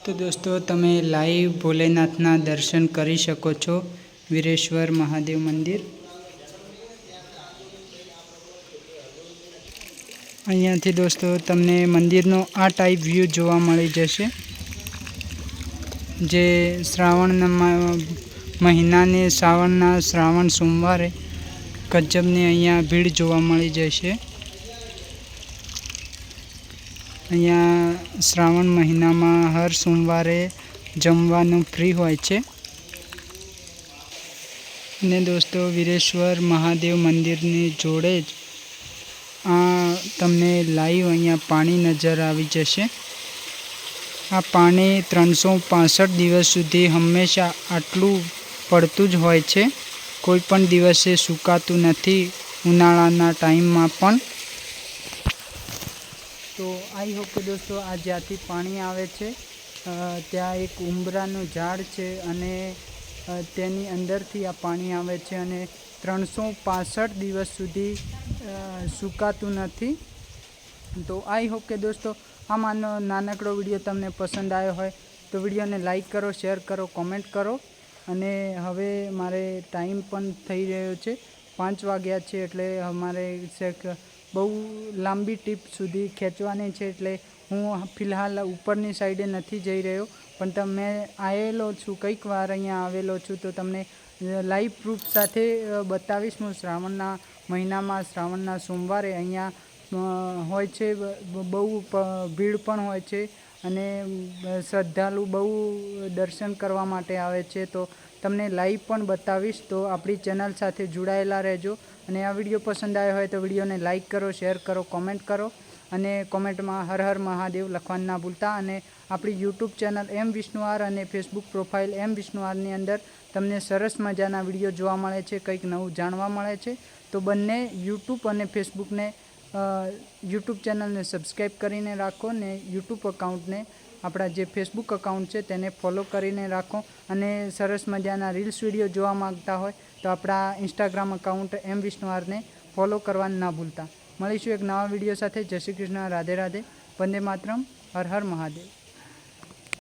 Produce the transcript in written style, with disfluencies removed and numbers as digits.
तो दोस्तों तमे लाइव भोलेनाथना दर्शन करी शको छो। वीरेश्वर महादेव मंदिर अहींयाथी दोस्तों तमने मंदिरनो आ टाइप व्यू जोवा मळी जशे। जे श्रावण महीनाने श्रावण सोमवारे गजबनी अहींया भीड़ जोवा मळी जशे। अहींया श्रावण महीना में हर सोमवारे जमवानुं फ्री होय छे। ने दोस्तों वीरेश्वर महादेव मंदिरनी जोड़े ज तमने लाइव अहींया पाणी नजर आवी जशे। आ पाणी 365 दिवस सुधी हमेशा आटलू पड़तुं ज होय छे, कोई पण दिवसे सुकातुं नथी उनाळाना टाइम में पण। तो आई होप के दोस्तों आ ज्यांथी पाणी आवे छे त्या एक उंबरानुं झाड़ छे अने तेनी अंदरथी आ पाणी आवे छे अने 365 दिवस सुधी सुकातुं नथी। तो आई होप के दोस्तों आ मानो नानकड़ो विडियो तमने पसंद आयो होय तो विडियो ने लाइक करो, शेर करो, कॉमेंट करो। अने हवे मारे टाइम पण थई रह्यो छे, 5 वाग्या छे एटले अमारे बहु लांबी टीप सुधी खेंचवानी छे एटले हूँ फिलहाल उपरनी साइडे नथी जई रह्यो, पण तमे आवेलो छुं कईक वार अहींया आवेलो छुं तो तमने लाइव प्रूफ साथे बतावीश। हूँ श्रावणना महीनामां श्रावणना सोमवारे अहींया होय छे, बहु भीड़ पण होय छे अने श्रद्धालु बहु दर्शन करवा माटे आवे छे। तो तमने लाइव पण बतावीश, तो आपणी चेनल साथे जुड़ायेला रहेजो। अने आ विडियो पसंद आयो होय तो विडियो ने लाइक करो, शेर करो, कॉमेंट करो अने कॉमेंट में हर हर महादेव लखवानुं ना भूलता। अने आपणी यूट्यूब चेनल एम विष्णुआर अने फेसबुक प्रोफाइल एम विष्णुआरनी अंदर तमने सरस मजाना विडियो जोवा मळे छे, कंईक नवुं जाणवा मळे छे। तो बंने यूट्यूब अने फेसबुक ने यूट्यूब चेनल ने सब्सक्राइब करीने राखो ने यूट्यूब अकाउंट ने आपणा जे फेसबुक अकाउंट है तेने फॉलो करीने राखो। अने सरस मजाना रील्स विडियो जोवा मांगता होय तो आपणा इंस्टाग्राम अकाउंट एम विष्णुआर ने फॉलो करवानुं ना भूलता। मळीशुं एक नवा विडियो साथे। जय श्री कृष्ण, राधे राधे, वंदे मातरम, हर हर महादेव।